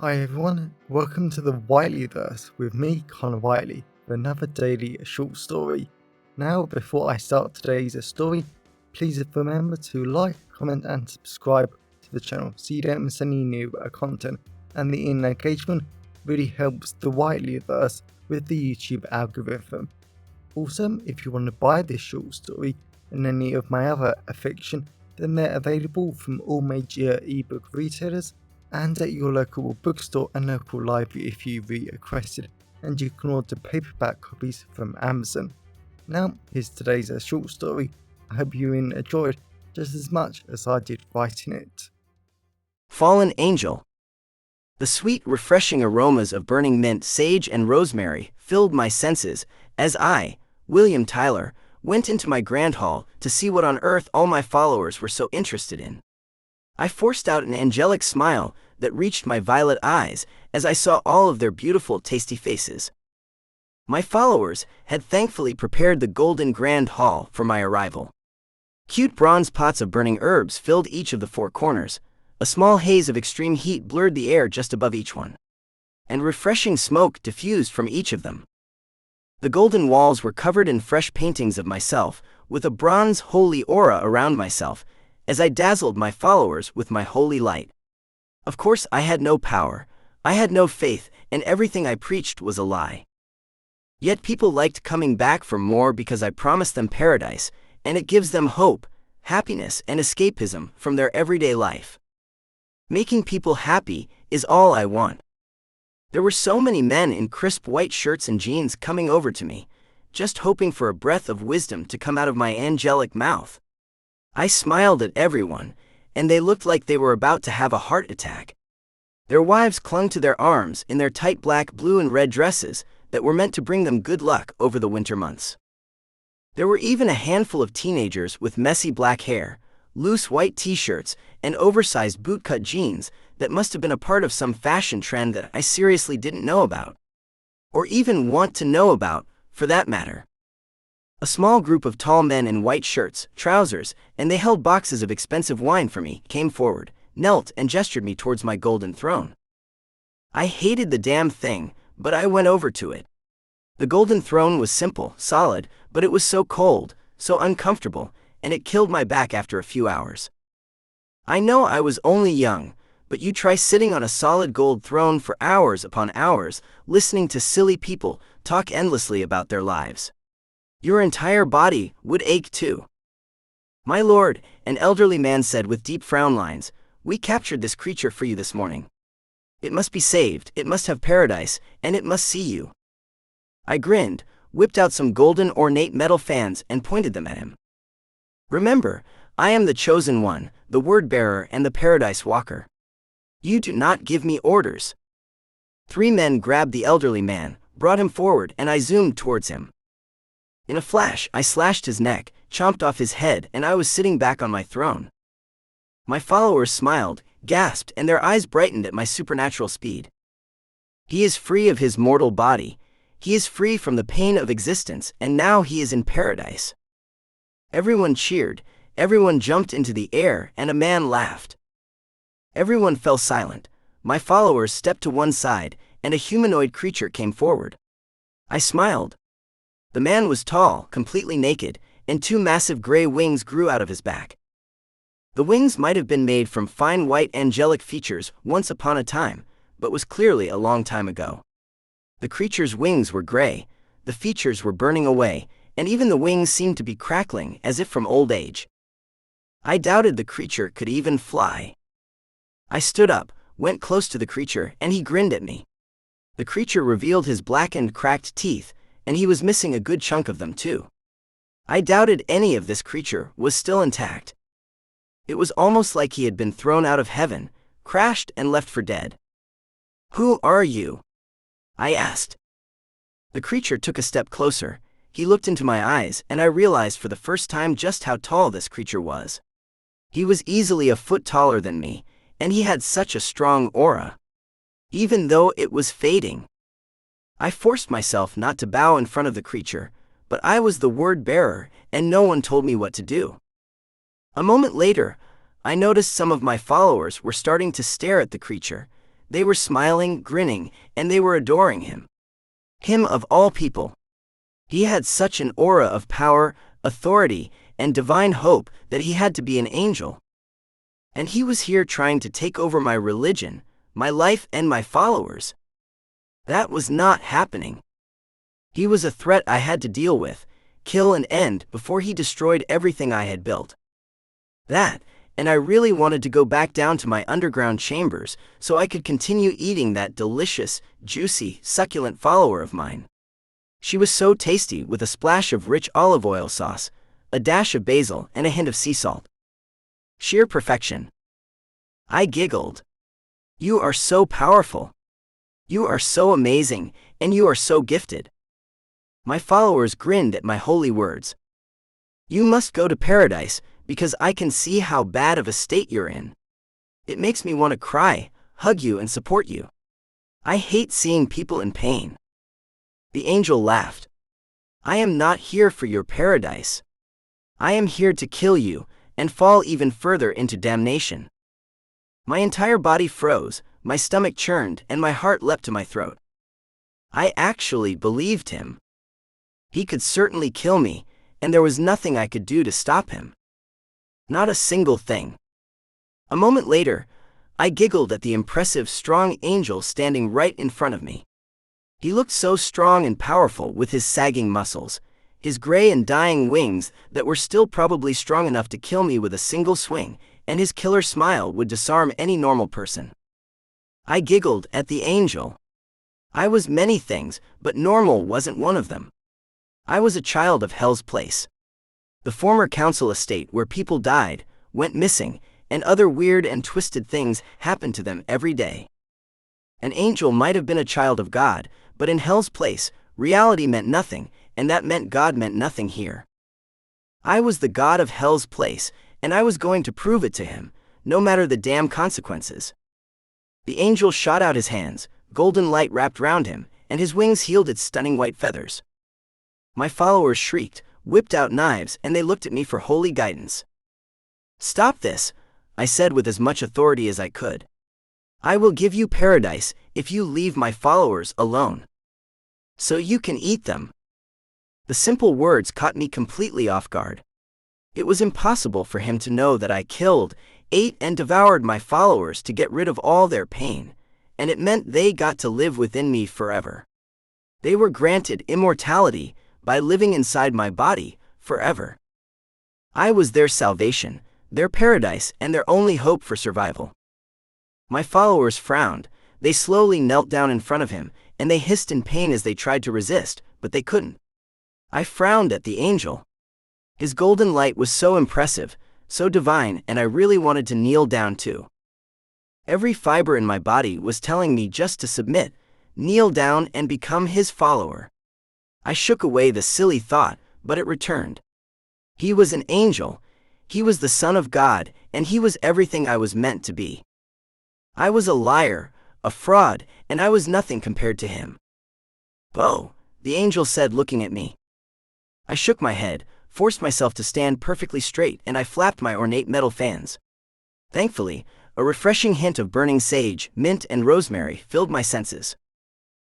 Hi everyone, welcome to the Whiteleyverse with me, Connor Whiteley, for another daily short story. Now, before I start today's story, please remember to like, comment and subscribe to the channel so you don't miss any new content, and the engagement really helps the Whiteleyverse with the YouTube algorithm. Also, if you want to buy this short story and any of my other fiction, then they're available from all major ebook retailers and at your local bookstore and local library if you requested, and you can order paperback copies from Amazon. Now, here's today's short story. I hope you enjoyed just as much as I did writing it. Fallen Angel. The sweet, refreshing aromas of burning mint, sage, and rosemary filled my senses as I, William Tyler, went into my grand hall to see what on earth all my followers were so interested in. I forced out an angelic smile that reached my violet eyes as I saw all of their beautiful, tasty faces. My followers had thankfully prepared the golden grand hall for my arrival. Cute bronze pots of burning herbs filled each of the four corners. A small haze of extreme heat blurred the air just above each one, and refreshing smoke diffused from each of them. The golden walls were covered in fresh paintings of myself, with a bronze holy aura around myself, as I dazzled my followers with my holy light. Of course, I had no power, I had no faith, and everything I preached was a lie. Yet people liked coming back for more because I promised them paradise, and it gives them hope, happiness, and escapism from their everyday life. Making people happy is all I want. There were so many men in crisp white shirts and jeans coming over to me, just hoping for a breath of wisdom to come out of my angelic mouth. I smiled at everyone, and they looked like they were about to have a heart attack. Their wives clung to their arms in their tight black, blue, and red dresses that were meant to bring them good luck over the winter months. There were even a handful of teenagers with messy black hair, loose white t-shirts, and oversized bootcut jeans that must have been a part of some fashion trend that I seriously didn't know about, or even want to know about, for that matter. A small group of tall men in white shirts, trousers, and they held boxes of expensive wine for me, came forward, knelt, and gestured me towards my golden throne. I hated the damn thing, but I went over to it. The golden throne was simple, solid, but it was so cold, so uncomfortable, and it killed my back after a few hours. I know I was only young, but you try sitting on a solid gold throne for hours upon hours, listening to silly people talk endlessly about their lives. Your entire body would ache too. My lord, an elderly man said with deep frown lines, "We captured this creature for you this morning. It must be saved, it must have paradise, and it must see you." I grinned, whipped out some golden ornate metal fans and pointed them at him. "Remember, I am the chosen one, the word bearer and the paradise walker. You do not give me orders." 3 men grabbed the elderly man, brought him forward, and I zoomed towards him. In a flash, I slashed his neck, chomped off his head, and I was sitting back on my throne. My followers smiled, gasped, and their eyes brightened at my supernatural speed. He is free of his mortal body, he is free from the pain of existence, and now he is in paradise. Everyone cheered, everyone jumped into the air, and a man laughed. Everyone fell silent. My followers stepped to one side, and a humanoid creature came forward. I smiled. The man was tall, completely naked, and 2 massive gray wings grew out of his back. The wings might have been made from fine white angelic features once upon a time, but was clearly a long time ago. The creature's wings were gray, the features were burning away, and even the wings seemed to be crackling as if from old age. I doubted the creature could even fly. I stood up, went close to the creature, and he grinned at me. The creature revealed his blackened, cracked teeth, and he was missing a good chunk of them too. I doubted any of this creature was still intact. It was almost like he had been thrown out of heaven, crashed, and left for dead. "Who are you?" I asked. The creature took a step closer. He looked into my eyes, and I realized for the first time just how tall this creature was. He was easily a foot taller than me, and he had such a strong aura, even though it was fading. I forced myself not to bow in front of the creature, but I was the word bearer, and no one told me what to do. A moment later, I noticed some of my followers were starting to stare at the creature. They were smiling, grinning, and they were adoring him. Him of all people. He had such an aura of power, authority, and divine hope that he had to be an angel. And he was here trying to take over my religion, my life, and my followers. That was not happening. He was a threat I had to deal with, kill and end before he destroyed everything I had built. That, and I really wanted to go back down to my underground chambers so I could continue eating that delicious, juicy, succulent follower of mine. She was so tasty with a splash of rich olive oil sauce, a dash of basil, and a hint of sea salt. Sheer perfection. I giggled. You are so powerful. You are so amazing, and you are so gifted. My followers grinned at my holy words. You must go to paradise, because I can see how bad of a state you're in. It makes me want to cry, hug you, and support you. I hate seeing people in pain. The angel laughed. I am not here for your paradise. I am here to kill you, and fall even further into damnation. My entire body froze, my stomach churned, and my heart leapt to my throat. I actually believed him. He could certainly kill me, and there was nothing I could do to stop him. Not a single thing. A moment later, I giggled at the impressive, strong angel standing right in front of me. He looked so strong and powerful with his sagging muscles, his gray and dying wings that were still probably strong enough to kill me with a single swing, and his killer smile would disarm any normal person. I giggled at the angel. I was many things, but normal wasn't one of them. I was a child of Hell's Place. The former council estate where people died, went missing, and other weird and twisted things happened to them every day. An angel might have been a child of God, but in Hell's Place, reality meant nothing, and that meant God meant nothing here. I was the God of Hell's Place, and I was going to prove it to him, no matter the damn consequences. The angel shot out his hands, golden light wrapped round him, and his wings yielded stunning white feathers. My followers shrieked, whipped out knives, and they looked at me for holy guidance. Stop this, I said with as much authority as I could. I will give you paradise if you leave my followers alone. So you can eat them. The simple words caught me completely off guard. It was impossible for him to know that I killed, ate, and devoured my followers to get rid of all their pain, and it meant they got to live within me forever. They were granted immortality by living inside my body forever. I was their salvation, their paradise, and their only hope for survival. My followers frowned, they slowly knelt down in front of him, and they hissed in pain as they tried to resist, but they couldn't. I frowned at the angel. His golden light was so impressive, so divine, and I really wanted to kneel down too. Every fiber in my body was telling me just to submit, kneel down, and become his follower. I shook away the silly thought, but it returned. He was an angel, he was the Son of God, and he was everything I was meant to be. I was a liar, a fraud, and I was nothing compared to him. Bo, the angel said, looking at me. I shook my head, forced myself to stand perfectly straight, and I flapped my ornate metal fans. Thankfully, a refreshing hint of burning sage, mint, and rosemary filled my senses.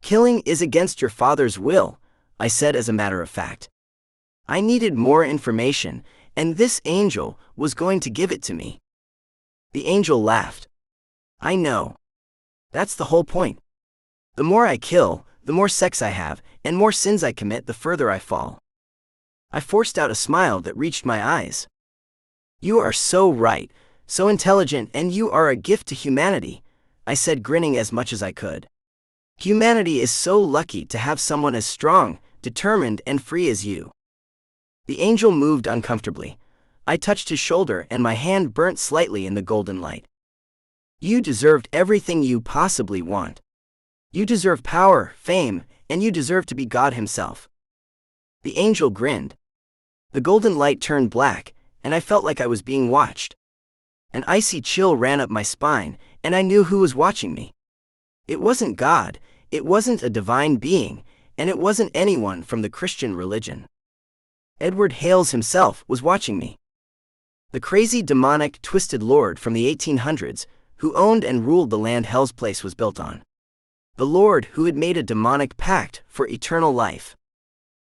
Killing is against your father's will, I said as a matter of fact. I needed more information, and this angel was going to give it to me. The angel laughed. I know. That's the whole point. The more I kill, the more sex I have, and more sins I commit, the further I fall. I forced out a smile that reached my eyes. You are so right, so intelligent, and you are a gift to humanity, I said, grinning as much as I could. Humanity is so lucky to have someone as strong, determined, and free as you. The angel moved uncomfortably. I touched his shoulder and my hand burnt slightly in the golden light. You deserved everything you possibly want. You deserve power, fame, and you deserve to be God himself. The angel grinned. The golden light turned black, and I felt like I was being watched. An icy chill ran up my spine, and I knew who was watching me. It wasn't God, it wasn't a divine being, and it wasn't anyone from the Christian religion. Edward Hales himself was watching me. The crazy, demonic, twisted lord from the 1800s, who owned and ruled the land Hell's place was built on. The Lord who had made a demonic pact for eternal life.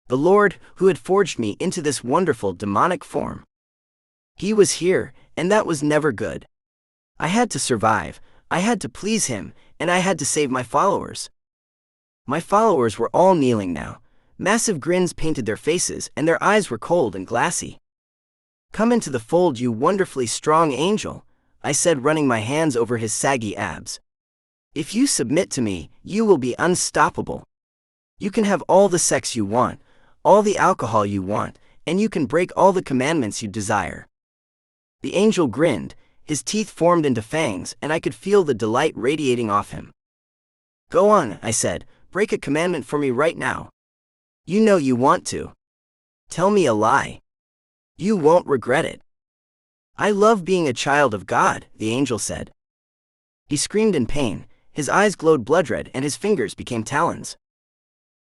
The Lord who had forged me into this wonderful demonic form. He was here, and that was never good. I had to survive, I had to please him, and I had to save my followers. My followers were all kneeling now. Massive grins painted their faces, and their eyes were cold and glassy. "Come into the fold, you wonderfully strong angel," I said, running my hands over his saggy abs. "If you submit to me, you will be unstoppable. You can have all the sex you want, all the alcohol you want, and you can break all the commandments you desire." The angel grinned, his teeth formed into fangs, and I could feel the delight radiating off him. "Go on," I said, "break a commandment for me right now. You know you want to. Tell me a lie. You won't regret it." "I love being a child of God," the angel said. He screamed in pain, his eyes glowed blood-red and his fingers became talons.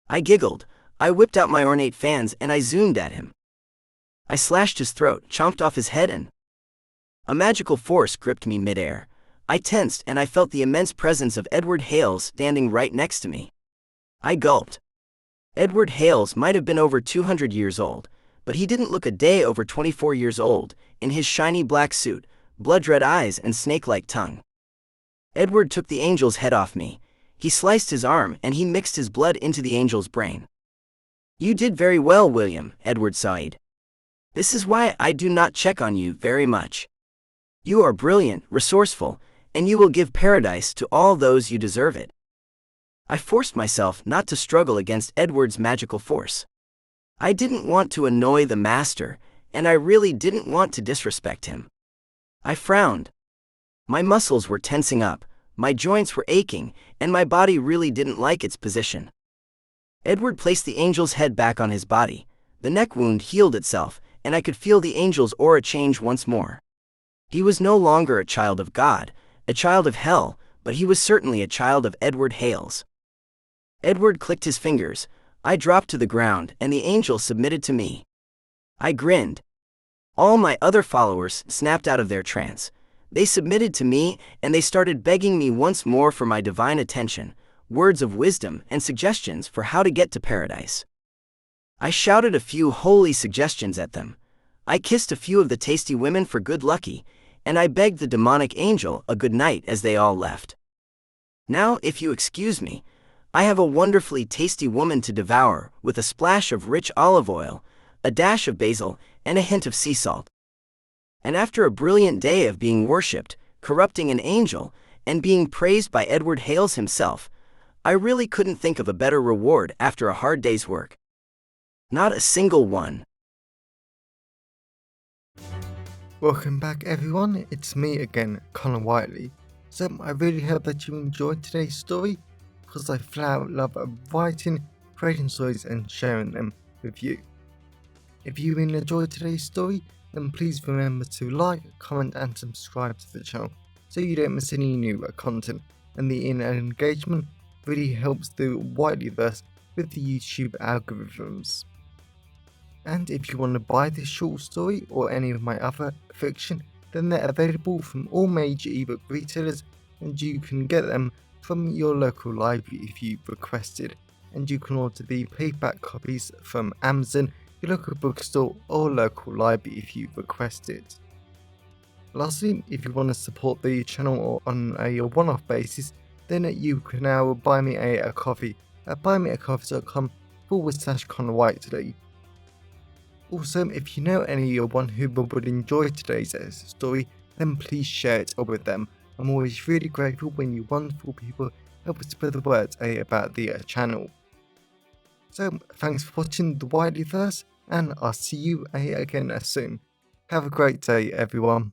I giggled, I whipped out my ornate fans and I zoomed at him. I slashed his throat, chomped off his head, and a magical force gripped me midair. I tensed and I felt the immense presence of Edward Hales standing right next to me. I gulped. Edward Hales might have been over 200 years old, but he didn't look a day over 24 years old, in his shiny black suit, blood-red eyes and snake-like tongue. Edward took the angel's head off me. He sliced his arm and he mixed his blood into the angel's brain. "You did very well, William," Edward sighed. "This is why I do not check on you very much. You are brilliant, resourceful, and you will give paradise to all those you deserve it." I forced myself not to struggle against Edward's magical force. I didn't want to annoy the master, and I really didn't want to disrespect him. I frowned. My muscles were tensing up, my joints were aching, and my body really didn't like its position. Edward placed the angel's head back on his body. The neck wound healed itself, and I could feel the angel's aura change once more. He was no longer a child of God, a child of hell, but he was certainly a child of Edward Hales. Edward clicked his fingers. I dropped to the ground, and the angel submitted to me. I grinned. All my other followers snapped out of their trance. They submitted to me, and they started begging me once more for my divine attention, words of wisdom, and suggestions for how to get to paradise. I shouted a few holy suggestions at them. I kissed a few of the tasty women for good lucky, and I begged the demonic angel a good night as they all left. "Now, if you excuse me, I have a wonderfully tasty woman to devour, with a splash of rich olive oil, a dash of basil, and a hint of sea salt." And after a brilliant day of being worshipped, corrupting an angel, and being praised by Edward Hales himself, I really couldn't think of a better reward after a hard day's work. Not a single one. Welcome back everyone, it's me again, Connor Whiteley. So I really hope that you enjoyed today's story, because I flat out love writing, creating stories and sharing them with you. If you really enjoyed today's story, then please remember to like, comment and subscribe to the channel so you don't miss any new content, and the engagement really helps the Whiteleyverse with the YouTube algorithms. And if you want to buy this short story or any of my other fiction, then they're available from all major ebook retailers, and you can get them from your local library if you requested, and you can order the paperback copies from Amazon, your local bookstore or local library if you request it. Lastly, if you want to support the channel or on a one-off basis, then you can now buy me a coffee at buymeacoffee.com/Connor Whiteley. Also, if you know anyone who would enjoy today's story, then please share it with them. I'm always really grateful when you wonderful people help spread the word about the channel. So, thanks for watching the Whiteleyverse, and I'll see you again soon. Have a great day, everyone.